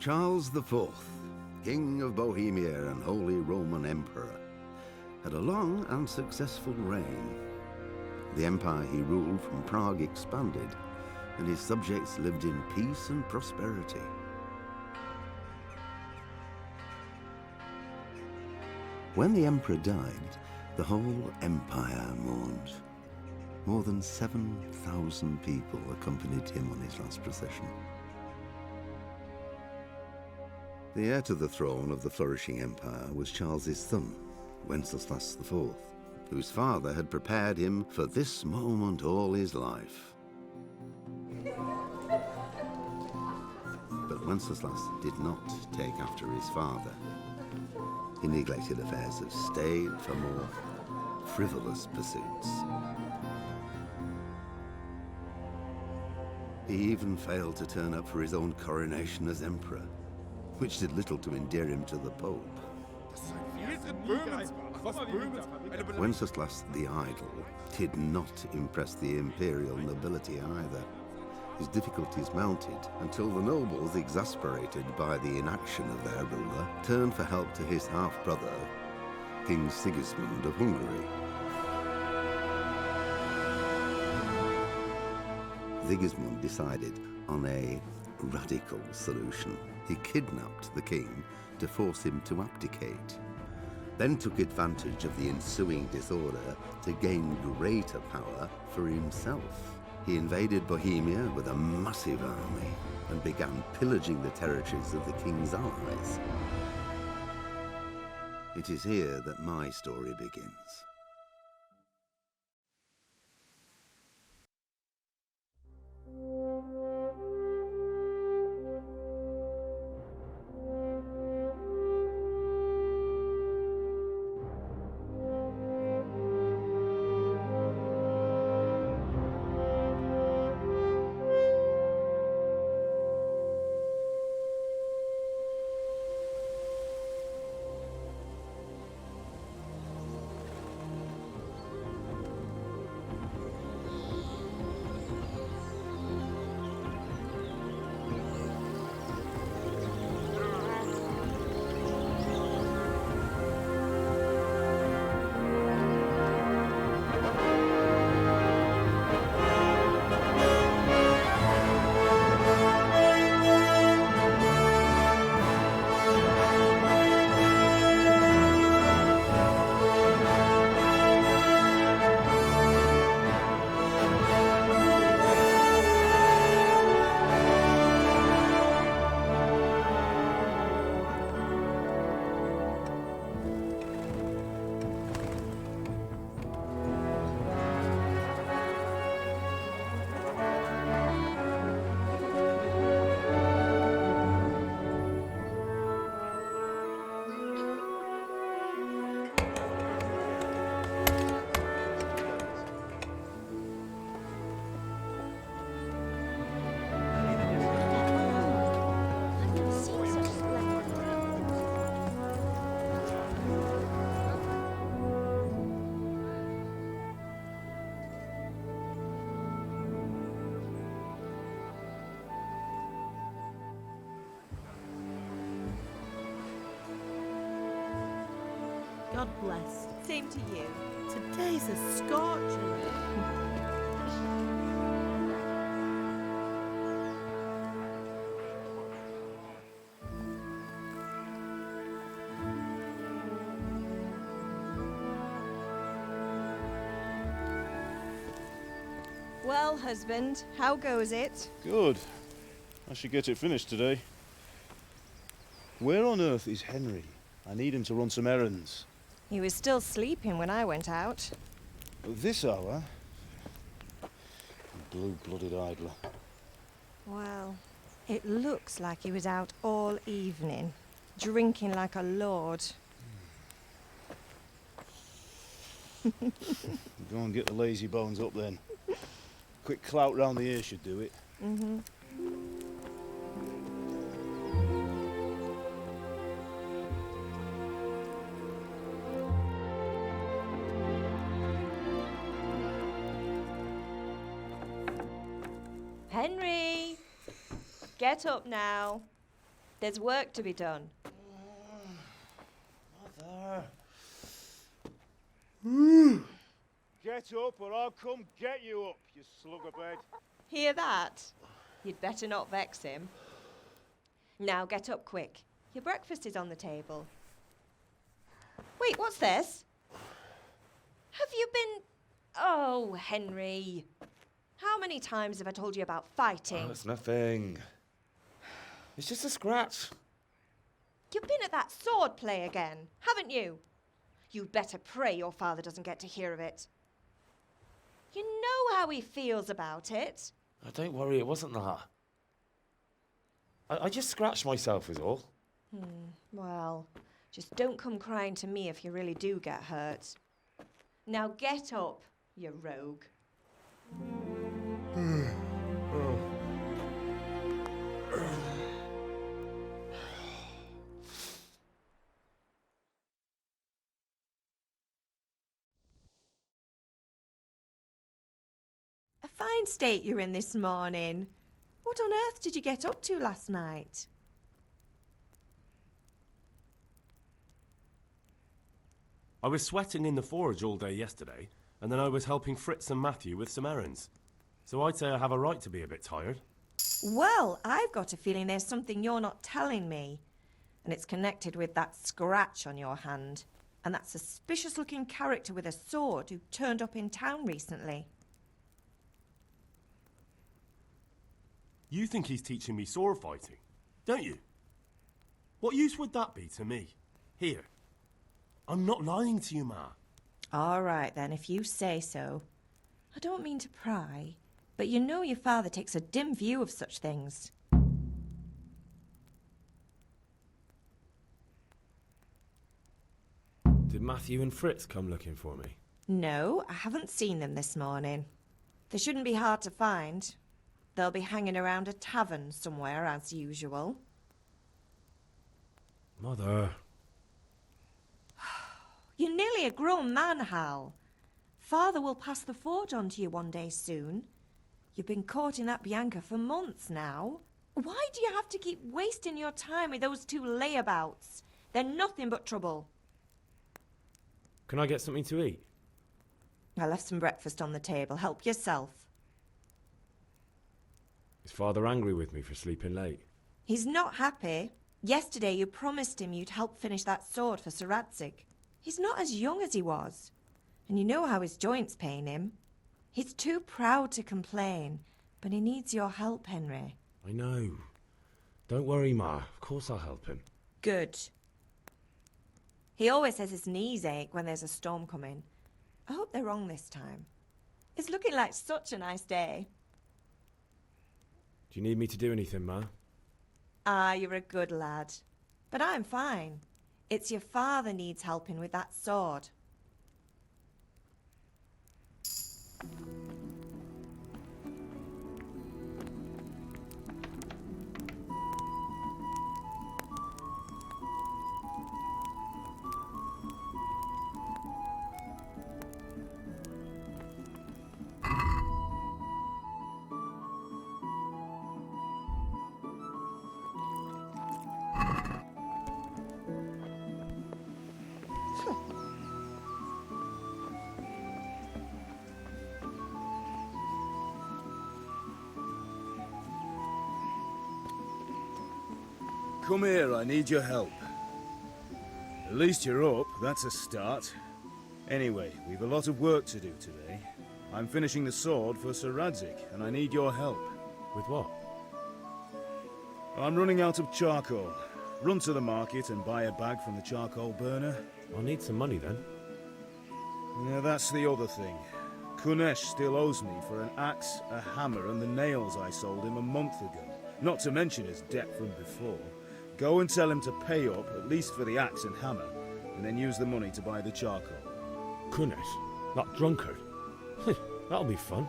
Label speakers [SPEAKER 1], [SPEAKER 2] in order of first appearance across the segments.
[SPEAKER 1] Charles IV, King of Bohemia and Holy Roman Emperor, had a long and successful reign. The empire he ruled from Prague expanded, and his subjects lived in peace and prosperity. When the emperor died, the whole empire mourned. More than 7,000 people accompanied him on his last procession. The heir to the throne of the flourishing empire was Charles's son, Wenceslas IV, whose father had prepared him for this moment all his life. But Wenceslas did not take after his father. He neglected affairs of state for more frivolous pursuits. He even failed to turn up for his own coronation as emperor, which did little to endear him to the Pope. Wenceslas the Idle did not impress the imperial nobility either. His difficulties mounted until the nobles, exasperated by the inaction of their ruler, turned for help to his half-brother, King Sigismund of Hungary. Sigismund decided on a radical solution. He kidnapped the king to force him to abdicate, then took advantage of the ensuing disorder to gain greater power for himself. He invaded Bohemia with a massive army and began pillaging the territories of the king's allies. It is here that my story begins.
[SPEAKER 2] God bless. Same to you. Today's a scorcher.
[SPEAKER 3] Well, husband, how goes it?
[SPEAKER 4] Good. I should get it finished today. Where on earth is Henry? I need him to run some errands.
[SPEAKER 3] He was still sleeping when I went out.
[SPEAKER 4] At this hour? Blue-blooded idler.
[SPEAKER 3] Well, it looks like he was out all evening, drinking like a lord.
[SPEAKER 4] Go and get the lazy bones up then. Quick clout round the ear should do it.
[SPEAKER 3] Mm-hmm. Henry! Get up now. There's work to be done.
[SPEAKER 4] Mother. Get up or I'll come get you up, you slugabed.
[SPEAKER 3] Hear that? You'd better not vex him. Now get up quick. Your breakfast is on the table. Wait, what's this? Have you been... Oh, Henry. How many times have I told you about fighting?
[SPEAKER 5] Oh, it's nothing. It's just a scratch.
[SPEAKER 3] You've been at that sword play again, haven't you? You'd better pray your father doesn't get to hear of it. You know how he feels about it.
[SPEAKER 5] Oh, don't worry, it wasn't that. I just scratched myself is all.
[SPEAKER 3] Well, just don't come crying to me if you really do get hurt. Now get up, you rogue. A fine state you're in this morning. What on earth did you get up to last night?
[SPEAKER 6] I was sweating in the forge all day yesterday, and then I was helping Fritz and Matthew with some errands. So I'd say I have a right to be a bit tired.
[SPEAKER 3] Well, I've got a feeling there's something you're not telling me. And it's connected with that scratch on your hand. And that suspicious-looking character with a sword who turned up in town recently.
[SPEAKER 6] You think he's teaching me sword fighting, don't you? What use would that be to me? Here. I'm not lying to you, Ma.
[SPEAKER 3] All right, then, if you say so. I don't mean to pry, but you know your father takes a dim view of such things.
[SPEAKER 5] Did Matthew and Fritz come looking for me?
[SPEAKER 3] No, I haven't seen them this morning. They shouldn't be hard to find. They'll be hanging around a tavern somewhere, as usual.
[SPEAKER 5] Mother.
[SPEAKER 3] You're nearly a grown man, Hal. Father will pass the forge on to you one day soon. You've been courting that Bianca for months now. Why do you have to keep wasting your time with those two layabouts? They're nothing but trouble.
[SPEAKER 5] Can I get something to eat?
[SPEAKER 3] I left some breakfast on the table. Help yourself.
[SPEAKER 5] Is Father angry with me for sleeping late?
[SPEAKER 3] He's not happy. Yesterday you promised him you'd help finish that sword for Sir Radzig. He's not as young as he was. And you know how his joints pain him. He's too proud to complain, but he needs your help, Henry.
[SPEAKER 5] I know. Don't worry, Ma. Of course I'll help him.
[SPEAKER 3] Good. He always says his knees ache when there's a storm coming. I hope they're wrong this time. It's looking like such a nice day.
[SPEAKER 5] Do you need me to do anything, Ma?
[SPEAKER 3] Ah, you're a good lad. But I'm fine. It's your father needs helping with that sword.
[SPEAKER 4] Come here, I need your help. At least you're up, that's a start. Anyway, we've a lot of work to do today. I'm finishing the sword for Sir Radzig, and I need your help.
[SPEAKER 5] With what?
[SPEAKER 4] I'm running out of charcoal. Run to the market and buy a bag from the charcoal burner.
[SPEAKER 5] I'll need some money then.
[SPEAKER 4] Yeah, that's the other thing. Kunesh still owes me for an axe, a hammer, and the nails I sold him a month ago. Not to mention his debt from before. Go and tell him to pay up, at least for the axe and hammer, and then use the money to buy the charcoal.
[SPEAKER 5] Kunesh? That drunkard? That'll be fun.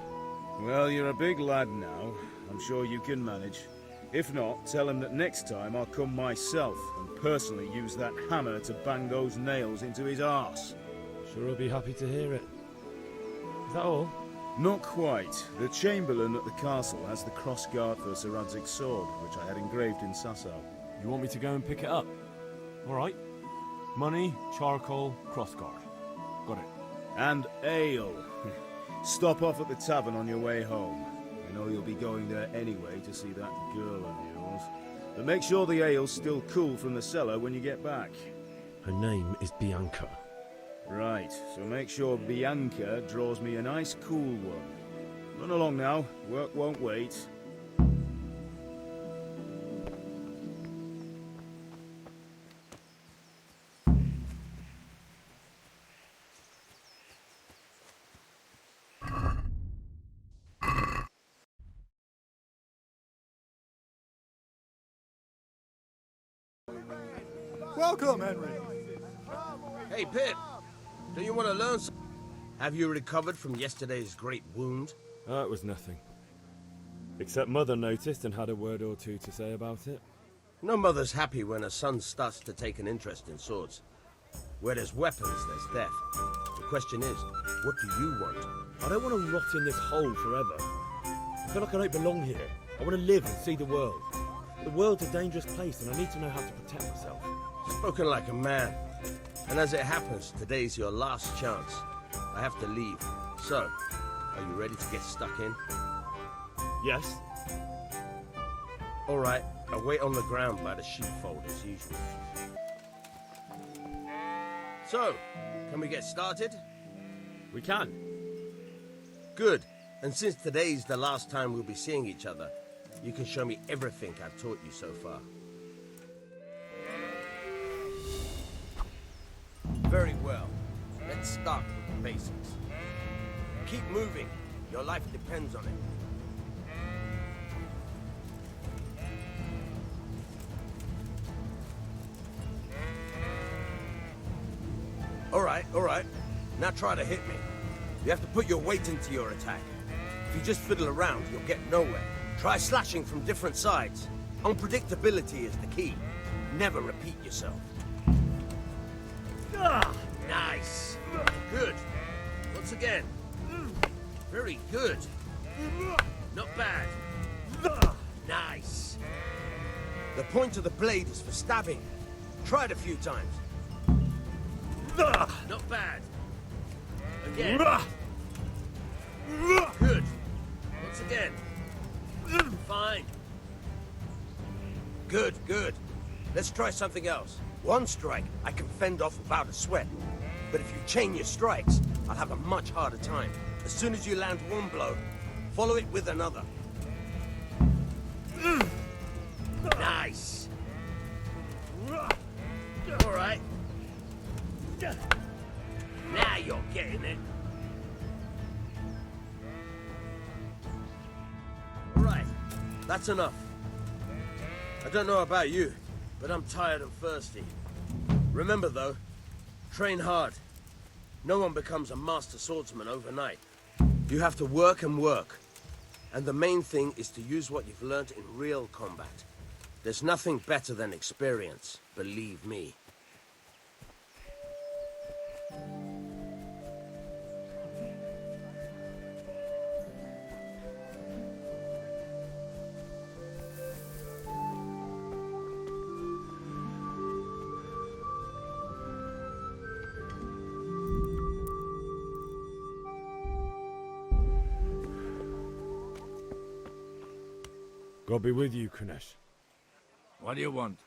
[SPEAKER 4] Well, you're a big lad now. I'm sure you can manage. If not, tell him that next time I'll come myself and personally use that hammer to bang those nails into his arse.
[SPEAKER 5] Sure he'll be happy to hear it. Is that all?
[SPEAKER 4] Not quite. The Chamberlain at the castle has the cross guard for Sir Radzig's sword, which I had engraved in Sasau.
[SPEAKER 5] You want me to go and pick it up? All right. Money, charcoal, crossguard. Got it.
[SPEAKER 4] And ale. Stop off at the tavern on your way home. I know you'll be going there anyway to see that girl of yours. But make sure the ale's still cool from the cellar when you get back.
[SPEAKER 5] Her name is Bianca.
[SPEAKER 4] Right, so make sure Bianca draws me a nice cool one. Run along now, work won't wait.
[SPEAKER 7] Welcome, Henry.
[SPEAKER 8] Hey, Pip. Do you want to learn something? Have you recovered from yesterday's great wound?
[SPEAKER 5] It was nothing. Except Mother noticed and had a word or two to say about it.
[SPEAKER 8] No mother's happy when her son starts to take an interest in swords. Where there's weapons, there's death. The question is, what do you want?
[SPEAKER 5] I don't want to rot in this hole forever. I feel like I don't belong here. I want to live and see the world. The world's a dangerous place and I need to know how to protect myself.
[SPEAKER 8] Spoken like a man. And as it happens, today's your last chance. I have to leave. So, are you ready to get stuck in?
[SPEAKER 5] Yes.
[SPEAKER 8] All right, I'll wait on the ground by the sheepfold as usual. So, can we get started?
[SPEAKER 5] We can.
[SPEAKER 8] Good. And since today's the last time we'll be seeing each other, you can show me everything I've taught you so far. Very well. Let's start with the basics. Keep moving. Your life depends on it. All right. Now try to hit me. You have to put your weight into your attack. If you just fiddle around, you'll get nowhere. Try slashing from different sides. Unpredictability is the key. Never repeat yourself. Nice. Good. Once again. Very good. Not bad. Nice. The point of the blade is for stabbing. Try it a few times. Not bad. Again. Good. Once again. Fine. Good. Let's try something else. One strike, I can fend off without a sweat. But if you chain your strikes, I'll have a much harder time. As soon as you land one blow, follow it with another. Nice. All right. Now you're getting it. All right, that's enough. I don't know about you, but I'm tired and thirsty. Remember though, train hard. No one becomes a master swordsman overnight. You have to work and work. And the main thing is to use what you've learned in real combat. There's nothing better than experience, believe me.
[SPEAKER 5] God be with you, Kunesh.
[SPEAKER 7] What do you want?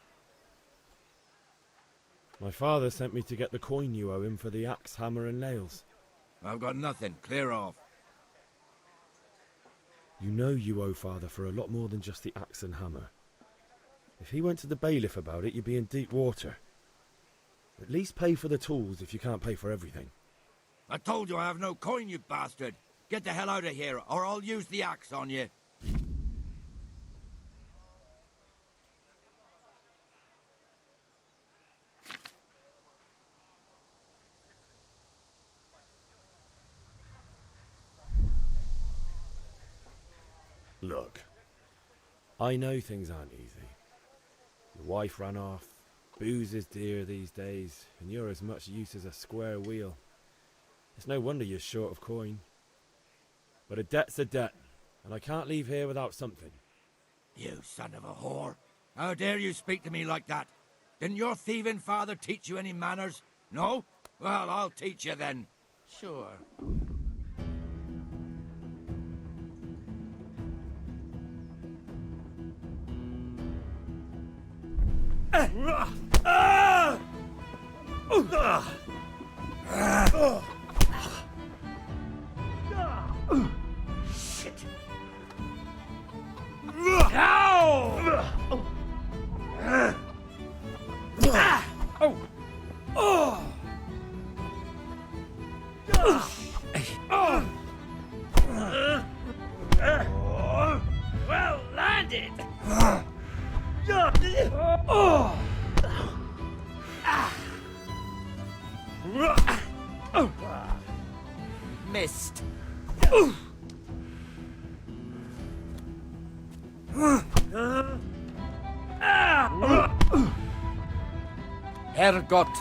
[SPEAKER 5] My father sent me to get the coin you owe him for the axe, hammer and nails.
[SPEAKER 7] I've got nothing. Clear off.
[SPEAKER 5] You know you owe father for a lot more than just the axe and hammer. If he went to the bailiff about it, you'd be in deep water. At least pay for the tools if you can't pay for everything.
[SPEAKER 7] I told you I have no coin, you bastard. Get the hell out of here, or I'll use the axe on you.
[SPEAKER 5] Look, I know things aren't easy. Your wife ran off, booze is dear these days, and you're as much use as a square wheel. It's no wonder you're short of coin. But a debt's a debt, and I can't leave here without something.
[SPEAKER 7] You son of a whore. How dare you speak to me like that? Didn't your thieving father teach you any manners? No? Well, I'll teach you then. Sure.
[SPEAKER 8] Shit. Well landed.
[SPEAKER 7] Missed. Herrgott.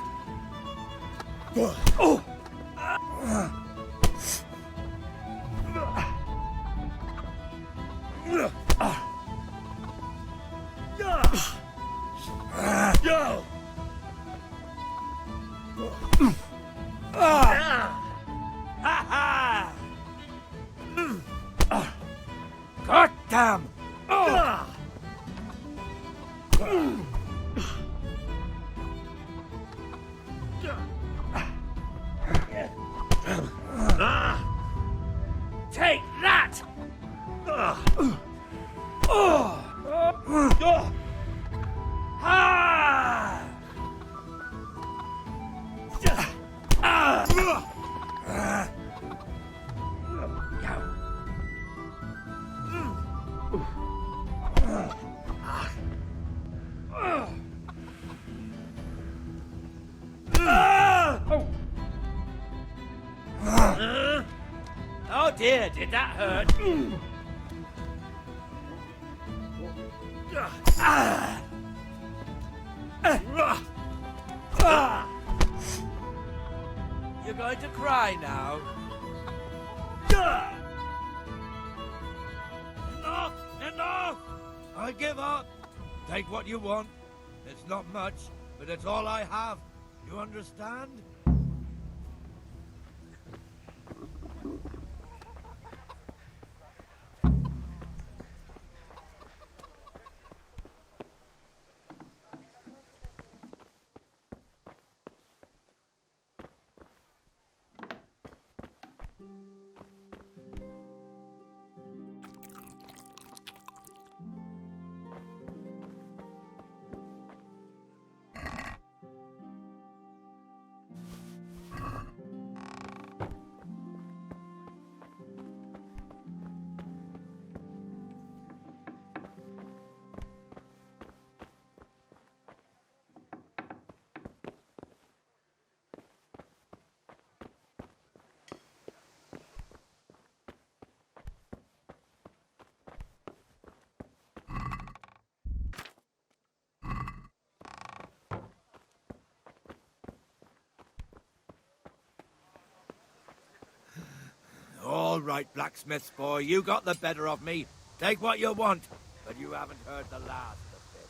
[SPEAKER 7] Goddamn!
[SPEAKER 8] Take that! Oh dear, did that hurt?
[SPEAKER 7] You're going to cry now. Enough! Enough! I give up. Take what you want. It's not much, but it's all I have. You understand? All right, blacksmith's boy, you got the better of me. Take what you want, but you haven't heard the last of this.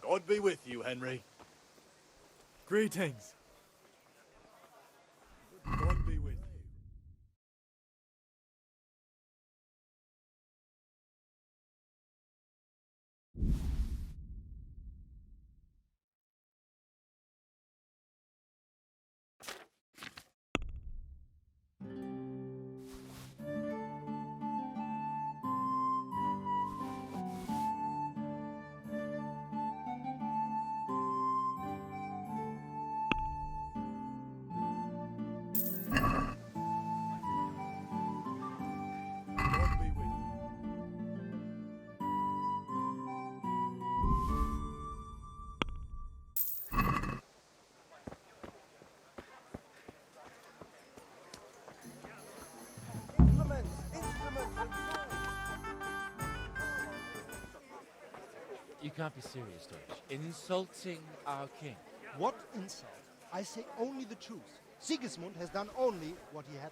[SPEAKER 9] God be with you, Henry.
[SPEAKER 5] Greetings.
[SPEAKER 9] God be with you. God be with you.
[SPEAKER 10] You can't be serious, Dodge. Insulting our king. What insult? I say only the truth. Sigismund has done only what he had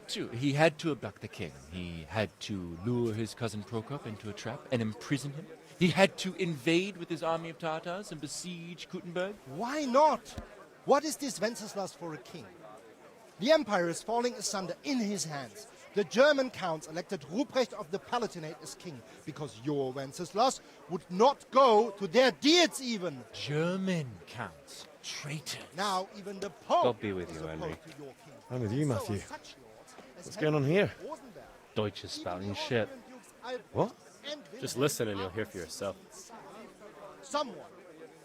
[SPEAKER 10] to.
[SPEAKER 11] He had to abduct the king. He had to lure his cousin Prokop into a trap and imprison him. He had to invade with his army of Tatars and besiege Kuttenberg.
[SPEAKER 10] Why not? What is this Wenceslas for a king? The empire is falling asunder in his hands. The German counts elected Ruprecht of the Palatinate as king because your Wenceslas would not go to their deeds even.
[SPEAKER 11] German counts. Traitors.
[SPEAKER 10] Now even the Pope
[SPEAKER 5] God be with
[SPEAKER 10] is
[SPEAKER 5] you, Henry.
[SPEAKER 10] opposed to your king.
[SPEAKER 5] I'm with you, Matthew.
[SPEAKER 10] So are such lords as
[SPEAKER 5] What's going on here?
[SPEAKER 10] Rosenberg.
[SPEAKER 12] Deutsch is spouting shit.
[SPEAKER 5] What?
[SPEAKER 12] Just listen and you'll hear for yourself.
[SPEAKER 10] Someone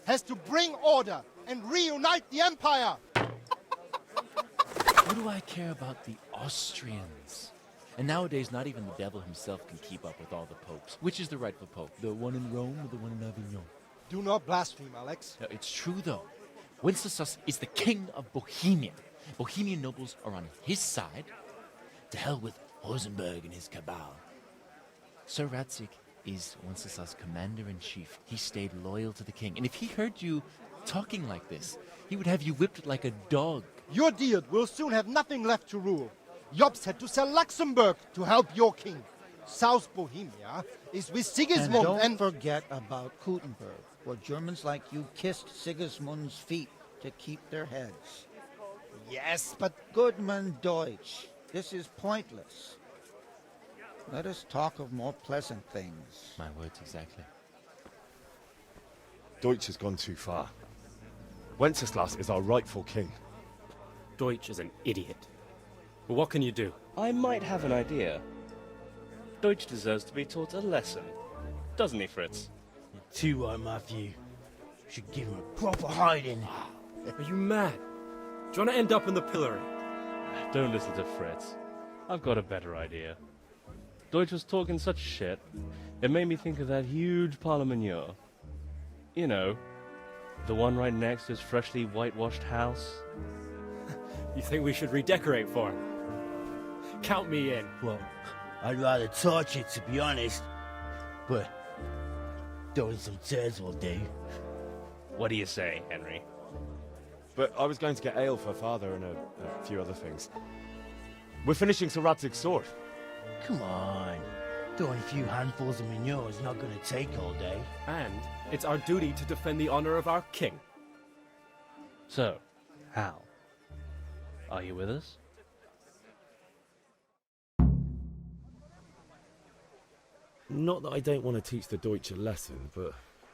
[SPEAKER 10] has to bring order and reunite the empire.
[SPEAKER 11] What do I care about the Austrians? And nowadays, not even the devil himself can keep up with all the popes. Which is the rightful pope? The one in Rome or the one in Avignon?
[SPEAKER 10] Do not blaspheme, Alex.
[SPEAKER 11] No, it's true, though. Wenceslas is the king of Bohemia. Bohemian nobles are on his side. To hell with Rosenberg and his cabal. Sir Ratzik is Wenceslas' commander-in-chief. He stayed loyal to the king. And if he heard you talking like this, he would have you whipped like a dog.
[SPEAKER 10] Your Diet will soon have nothing left to rule. Jobst had to sell Luxembourg to help your king. South Bohemia is with Sigismund
[SPEAKER 13] and don't forget about Kuttenberg, where Germans like you kissed Sigismund's feet to keep their heads.
[SPEAKER 10] Yes, but...
[SPEAKER 13] Goodman Deutsch, this is pointless. Let us talk of more pleasant things.
[SPEAKER 11] My words exactly.
[SPEAKER 5] Deutsch has gone too far. Wenceslas is our rightful king.
[SPEAKER 12] Deutsch is an idiot. But what can you do?
[SPEAKER 14] I might have an idea. Deutsch deserves to be taught a lesson. Doesn't he, Fritz?
[SPEAKER 7] You're too right, Matthew. Should give him a proper hiding.
[SPEAKER 12] Are you mad? Do you want to end up in the pillory?
[SPEAKER 14] Don't listen to Fritz. I've got a better idea. Deutsch was talking such shit, it made me think of that huge parliament. You know, the one right next to his freshly whitewashed house.
[SPEAKER 12] You think we should redecorate for him? Count me in.
[SPEAKER 7] Well, I'd rather torch it, to be honest. But throwing some turds will do.
[SPEAKER 14] What do you say, Henry?
[SPEAKER 5] But I was going to get ale for Father and a few other things. We're finishing Sir Radzig's sword.
[SPEAKER 7] Come on. Throwing a few handfuls of manure is not going to take all day.
[SPEAKER 12] And it's our duty to defend the honor of our king.
[SPEAKER 14] So, Hal, are you with us?
[SPEAKER 5] Not that I don't want to teach the Deutsch a lesson, but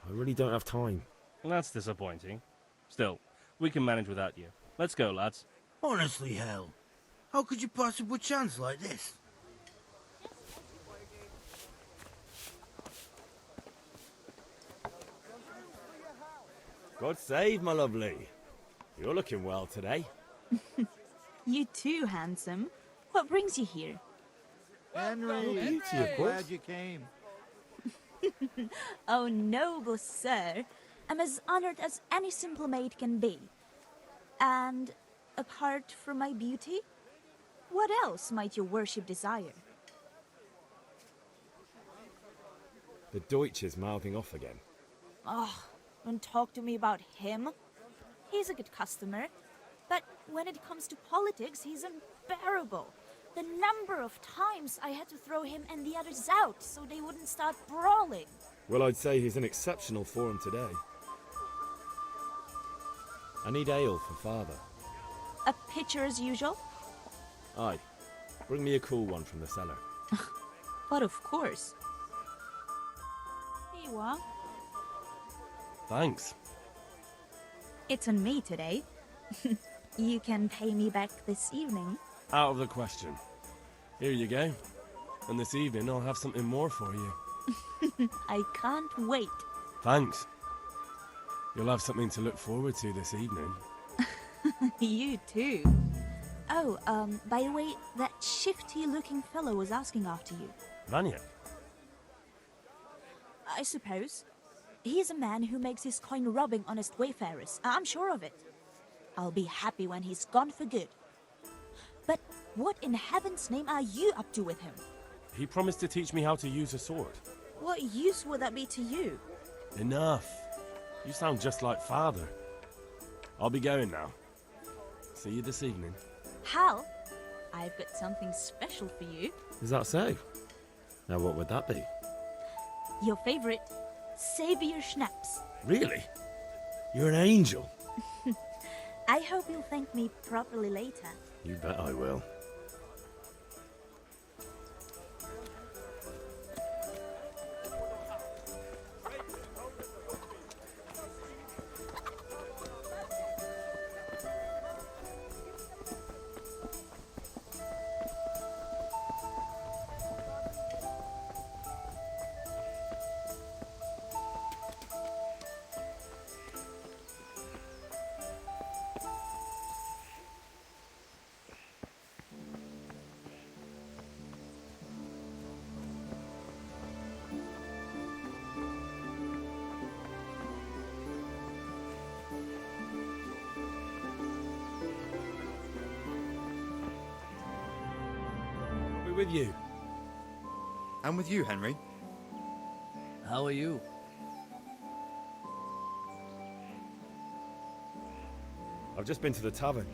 [SPEAKER 5] I really don't have time.
[SPEAKER 14] That's disappointing. Still, we can manage without you. Let's go, lads.
[SPEAKER 7] Honestly, Hal, how could you possibly chance like this?
[SPEAKER 5] God save, my lovely. You're looking well today.
[SPEAKER 2] You too, handsome. What brings you here?
[SPEAKER 13] Henry, glad you came.
[SPEAKER 2] Oh, noble sir. I'm as honored as any simple maid can be. And apart from my beauty, what else might your worship desire?
[SPEAKER 5] The Deutsch is mouthing off again.
[SPEAKER 2] Oh, don't talk to me about him. He's a good customer, but when it comes to politics, he's unbearable. The number of times I had to throw him and the others out so they wouldn't start brawling.
[SPEAKER 5] Well, I'd say he's in exceptional form today. I need ale for Father.
[SPEAKER 2] A pitcher as usual?
[SPEAKER 5] Aye. Bring me a cool one from the cellar.
[SPEAKER 2] But of course. Here you are.
[SPEAKER 6] Thanks.
[SPEAKER 2] It's on me today. You can pay me back this evening.
[SPEAKER 6] Out of the question. Here you go. And this evening I'll have something more for you.
[SPEAKER 2] I can't wait.
[SPEAKER 6] Thanks. You'll have something to look forward to this evening.
[SPEAKER 2] You too. Oh, by the way, that shifty-looking fellow was asking after you.
[SPEAKER 6] Vanya?
[SPEAKER 2] I suppose. He's a man who makes his coin robbing honest wayfarers. I'm sure of it. I'll be happy when he's gone for good. But what in heaven's name are you up to with him?
[SPEAKER 6] He promised to teach me how to use a sword.
[SPEAKER 2] What use would that be to you?
[SPEAKER 6] Enough. You sound just like Father. I'll be going now. See you this evening.
[SPEAKER 2] Hal, I've got something special for you.
[SPEAKER 5] Is that so? Now what would that be?
[SPEAKER 2] Your favorite Savior Schnapps.
[SPEAKER 5] Really? You're an angel.
[SPEAKER 2] I hope you'll thank me properly later.
[SPEAKER 5] You bet I will. With you.
[SPEAKER 15] And with you, Henry.
[SPEAKER 16] How are you?
[SPEAKER 5] I've just been to the tavern.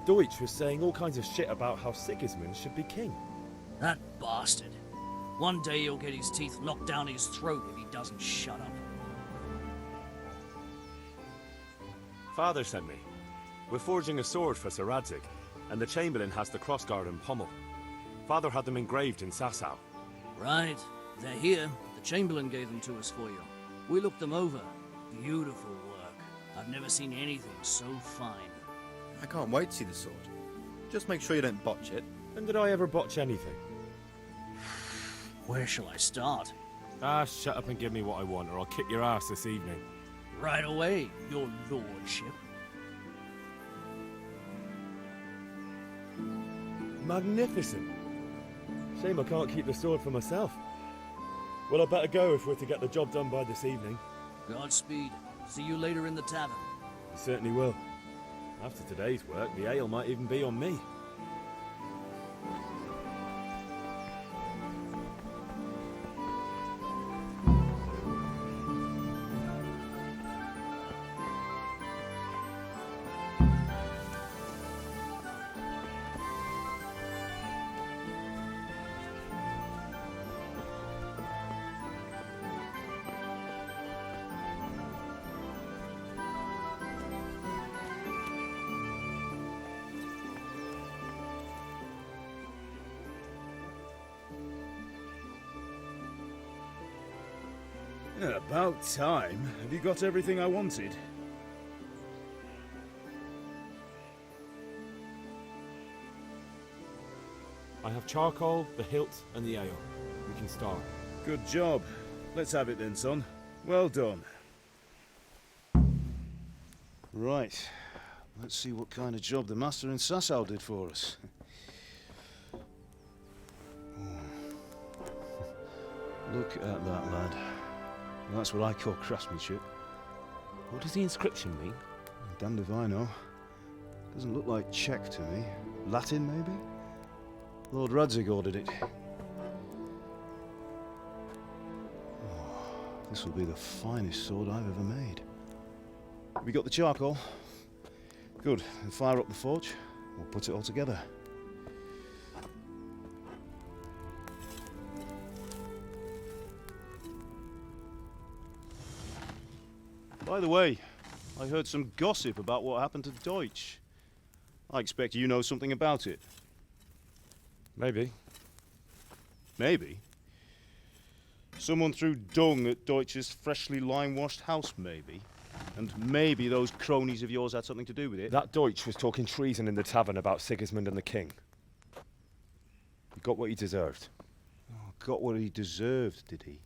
[SPEAKER 5] Deutsch was saying all kinds of shit about how Sigismund should be king.
[SPEAKER 16] That bastard. One day he'll get his teeth knocked down his throat if he doesn't shut up.
[SPEAKER 6] Father sent me. We're forging a sword for Sir Radzig, and the Chamberlain has the crossguard and pommel. Father had them engraved in Sasau.
[SPEAKER 16] Right. They're here. The Chamberlain gave them to us for you. We looked them over. Beautiful work. I've never seen anything so fine.
[SPEAKER 15] I can't wait to see the sword. Just make sure you don't botch it.
[SPEAKER 5] When did I ever botch anything?
[SPEAKER 16] Where shall I start?
[SPEAKER 5] Ah, shut up and give me what I want, or I'll kick your ass this evening.
[SPEAKER 16] Right away, your lordship.
[SPEAKER 5] Magnificent. Shame I can't keep the sword for myself. Well, I better go if we're to get the job done by this evening.
[SPEAKER 16] Godspeed. See you later in the tavern.
[SPEAKER 5] You certainly will. After today's work, the ale might even be on me.
[SPEAKER 4] Yeah, about time. Have you got everything I wanted?
[SPEAKER 5] I have charcoal, the hilt, and the ale. We can start.
[SPEAKER 4] Good job. Let's have it then, son. Well done. Right. Let's see what kind of job the master in Sasau did for us. Look at that, lad. That's what I call craftsmanship.
[SPEAKER 5] What does the inscription mean?
[SPEAKER 4] Damned if I know. Doesn't look like Czech to me. Latin, maybe? Lord Radzig ordered it. Oh, this will be the finest sword I've ever made. Have you got the charcoal? Good. Then fire up the forge. We'll put it all together. By the way, I heard some gossip about what happened to Deutsch. I expect you know something about it.
[SPEAKER 5] Maybe.
[SPEAKER 4] Maybe? Someone threw dung at Deutsch's freshly lime-washed house, maybe? And maybe those cronies of yours had something to do with it?
[SPEAKER 5] That Deutsch was talking treason in the tavern about Sigismund and the king. He got what he deserved.
[SPEAKER 4] Oh, got what he deserved, did he?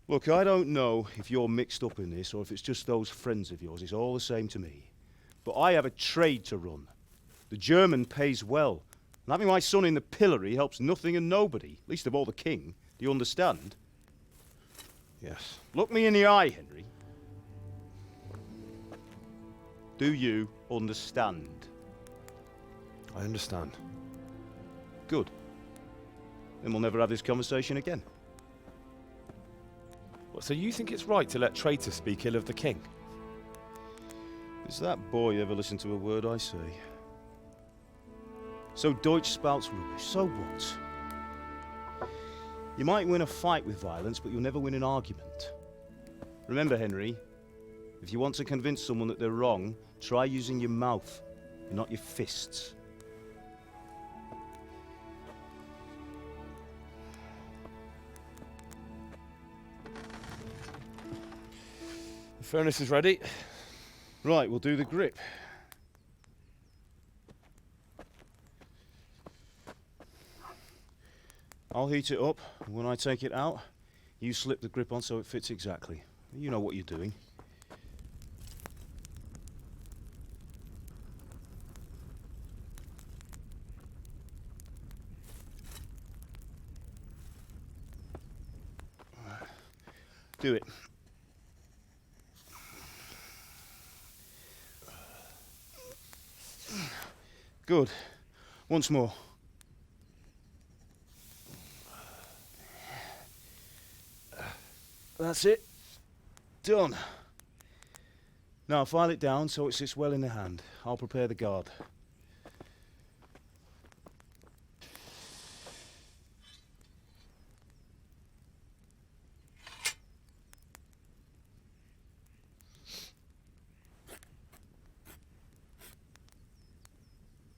[SPEAKER 4] Look, I don't know if you're mixed up in this or if it's just those friends of yours. It's all the same to me. But I have a trade to run. The German pays well. And having my son in the pillory helps nothing and nobody, least of all the king. Do you understand? Yes. Look me in the eye, Henry. Do you understand?
[SPEAKER 5] I understand.
[SPEAKER 4] Good. Then we'll never have this conversation again.
[SPEAKER 5] What, so you think it's right to let traitors speak ill of the king?
[SPEAKER 4] Does that boy ever listen to a word I say? So Deutsch spouts rubbish, so what? You might win a fight with violence, but you'll never win an argument. Remember, Henry, if you want to convince someone that they're wrong, try using your mouth, and not your fists.
[SPEAKER 5] The furnace is ready.
[SPEAKER 4] Right, we'll do the grip. I'll heat it up, and when I take it out, you slip the grip on so it fits exactly. You know what you're doing. Do it. Good. Once more. That's it. Done. Now file it down so it sits well in the hand. I'll prepare the guard.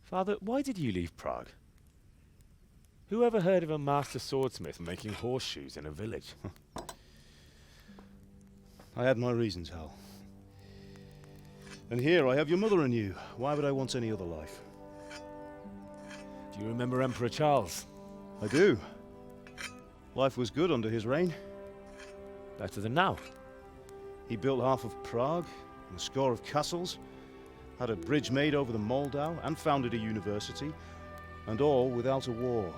[SPEAKER 5] Father, why did you leave Prague? Who ever heard of a master swordsmith making horseshoes in a village?
[SPEAKER 4] I had my reasons, Hal. And here I have your mother and you. Why would I want any other life?
[SPEAKER 5] Do you remember Emperor Charles?
[SPEAKER 4] I do. Life was good under his reign.
[SPEAKER 5] Better than now.
[SPEAKER 4] He built half of Prague, and a score of castles, had a bridge made over the Moldau, and founded a university, and all without a war.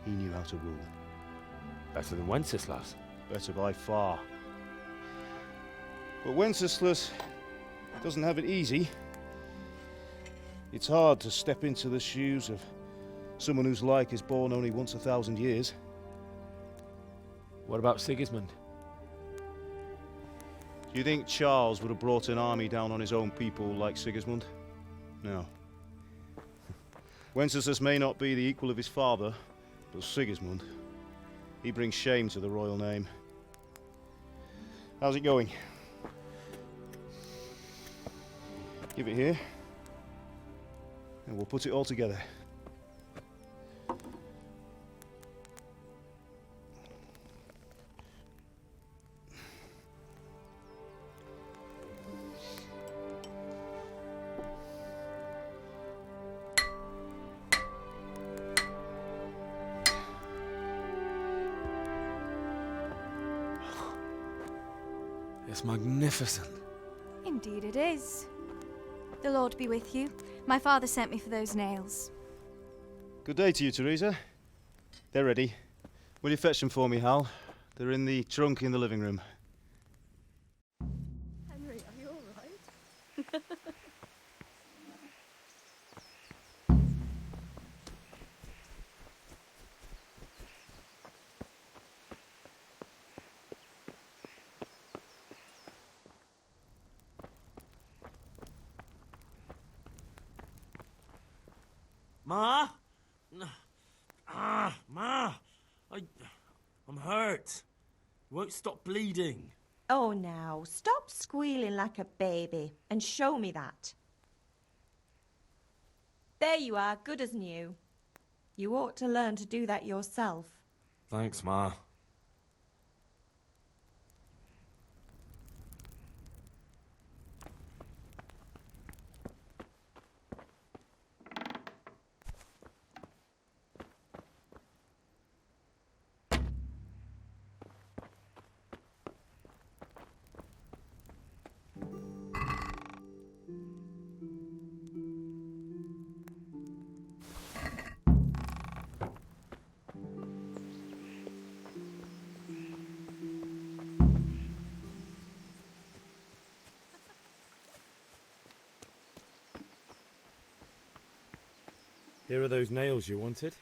[SPEAKER 4] He knew how to rule.
[SPEAKER 5] Better than Wenceslas.
[SPEAKER 4] Better by far. But Wenceslas doesn't have it easy. It's hard to step into the shoes of someone whose like is born only once 1,000 years.
[SPEAKER 5] What about Sigismund?
[SPEAKER 4] Do you think Charles would have brought an army down on his own people like Sigismund? No. Wenceslas may not be the equal of his father, but Sigismund, he brings shame to the royal name. How's it going? Give it here, and we'll put it all together.
[SPEAKER 5] It's magnificent.
[SPEAKER 17] Indeed it is. The Lord be with you. My father sent me for those nails.
[SPEAKER 4] Good day to you, Teresa. They're ready. Will you fetch them for me, Hal? They're in the trunk in the living room.
[SPEAKER 17] Henry, are you all right?
[SPEAKER 6] Ma? Ma! I'm hurt. You won't stop bleeding.
[SPEAKER 3] Oh, now, stop squealing like a baby and show me that. There you are, good as new. You ought to learn to do that yourself.
[SPEAKER 6] Thanks, Ma.
[SPEAKER 5] Here are those nails you wanted.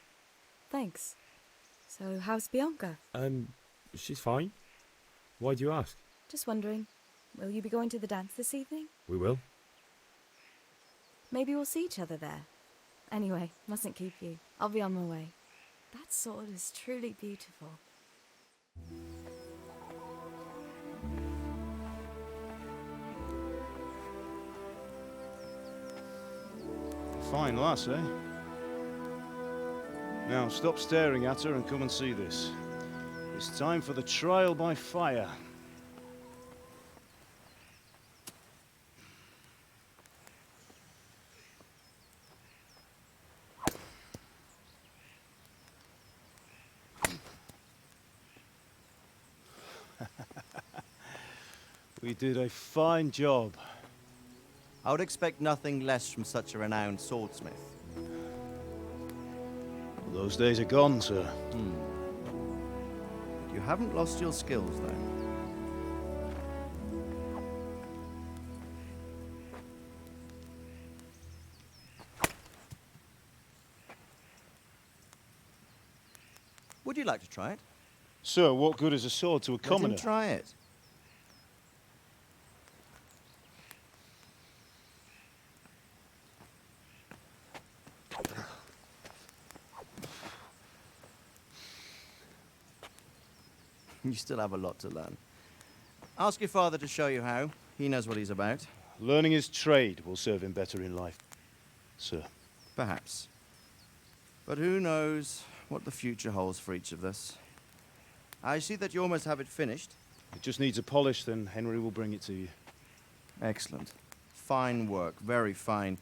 [SPEAKER 17] Thanks. So, how's Bianca?
[SPEAKER 5] She's fine. Why do you ask?
[SPEAKER 17] Just wondering, will you be going to the dance this evening?
[SPEAKER 5] We will.
[SPEAKER 17] Maybe we'll see each other there. Anyway, mustn't keep you. I'll be on my way. That sword is truly beautiful.
[SPEAKER 4] Fine lass, eh? Now, stop staring at her and come and see this. It's time for the trial by fire. We did a fine job.
[SPEAKER 15] I would expect nothing less from such a renowned swordsmith.
[SPEAKER 4] Well, those days are gone, sir.
[SPEAKER 15] You haven't lost your skills, though. Would you like to try it?
[SPEAKER 4] Sir, what good is a sword to a commoner?
[SPEAKER 15] Let him try it. You still have a lot to learn. Ask your father to show you how. He knows what he's about.
[SPEAKER 4] Learning his trade will serve him better in life, sir.
[SPEAKER 15] Perhaps. But who knows what the future holds for each of us. I see that you almost have it finished.
[SPEAKER 4] It just needs a polish, then Henry will bring it to you.
[SPEAKER 15] Excellent. Fine work, very fine.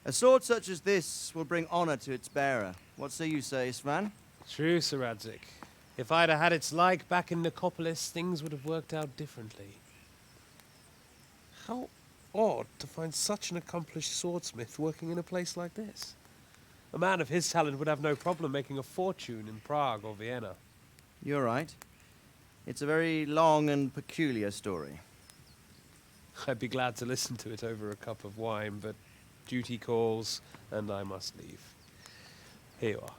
[SPEAKER 15] A sword such as this will bring honor to its bearer. What say you, Svan?
[SPEAKER 18] True, Sir Radzik. If I'd have had its like back in Nicopolis, things would have worked out differently. How odd to find such an accomplished swordsmith working in a place like this. A man of his talent would have no problem making a fortune in Prague or Vienna.
[SPEAKER 15] You're right. It's a very long and peculiar story.
[SPEAKER 18] I'd be glad to listen to it over a cup of wine, but duty calls, and I must leave. Here you are.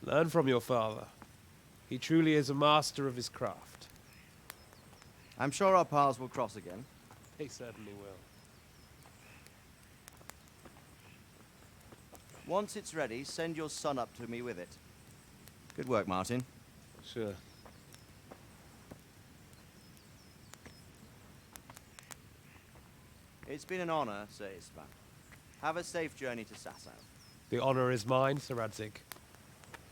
[SPEAKER 18] Learn from your father. He truly is a master of his craft.
[SPEAKER 15] I'm sure our paths will cross again.
[SPEAKER 18] He certainly will.
[SPEAKER 15] Once it's ready, send your son up to me with it. Good work, Martin.
[SPEAKER 4] Sure.
[SPEAKER 15] It's been an honor, Sir Isvan. Have a safe journey to Sasau.
[SPEAKER 18] The honor is mine, Sir Radzik.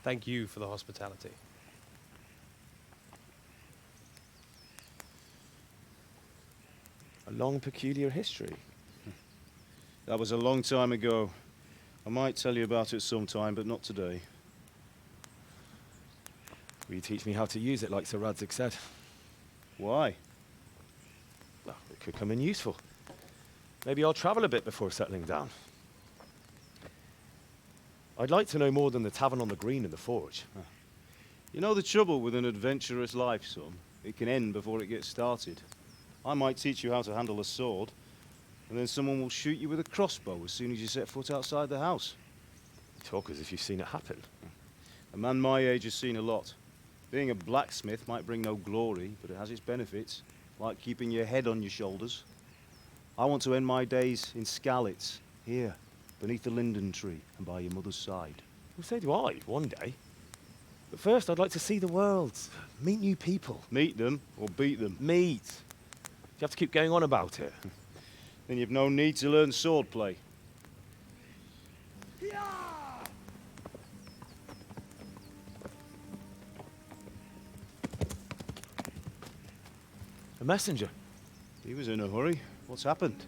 [SPEAKER 18] Thank you for the hospitality.
[SPEAKER 5] A long, peculiar history.
[SPEAKER 4] That was a long time ago. I might tell you about it sometime, but not today.
[SPEAKER 5] Will you teach me how to use it, like Sir Radzik said?
[SPEAKER 4] Why?
[SPEAKER 5] Well, it could come in useful. Maybe I'll travel a bit before settling down. I'd like to know more than the tavern on the green and the forge.
[SPEAKER 4] You know the trouble with an adventurous life, son? It can end before it gets started. I might teach you how to handle a sword, and then someone will shoot you with a crossbow as soon as you set foot outside the house.
[SPEAKER 5] You talk as if you've seen it happen.
[SPEAKER 4] A man my age has seen a lot. Being a blacksmith might bring no glory, but it has its benefits, like keeping your head on your shoulders. I want to end my days in Skalitz, here, beneath the linden tree and by your mother's side.
[SPEAKER 5] Well, so do I, one day. But first, I'd like to see the world, meet new people.
[SPEAKER 4] Meet them or beat them?
[SPEAKER 5] Meet. You have to keep going on about it.
[SPEAKER 4] Then you've no need to learn swordplay.
[SPEAKER 5] A messenger.
[SPEAKER 4] He was in a hurry. What's happened?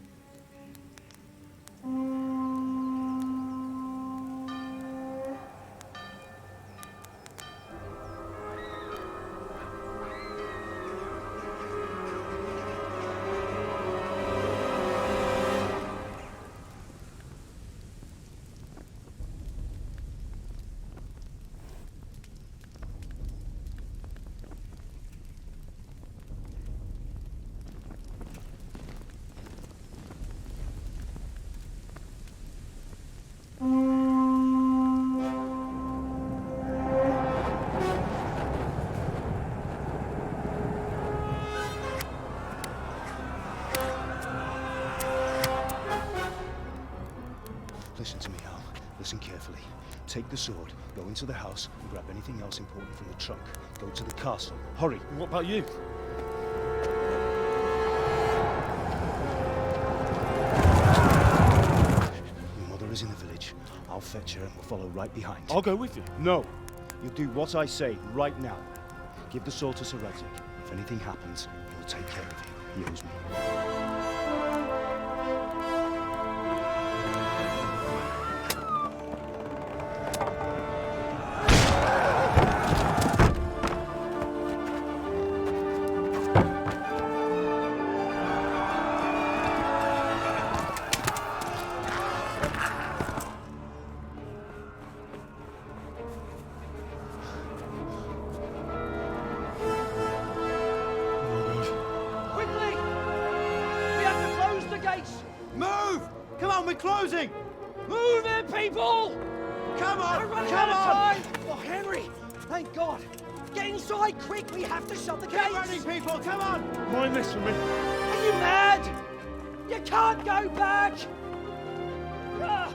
[SPEAKER 4] Listen to me, Al. Listen carefully. Take the sword, go into the house, and grab anything else important from the trunk. Go to the castle. Hurry.
[SPEAKER 18] What about you?
[SPEAKER 4] Your mother is in the village. I'll fetch her and we'll follow right behind.
[SPEAKER 18] I'll go with you.
[SPEAKER 4] No. You'll do what I say right now. Give the sword to Sir Radzik. If anything happens, he'll take care of you. He owes me.
[SPEAKER 19] Closing! Move it, people! Come on! We're running out of time! Oh, Henry! Thank God! Get inside, quick! We have to shut the gates! Keep running, people! Come on!
[SPEAKER 18] Mind this for me.
[SPEAKER 19] Are you mad? You can't go back! Ah.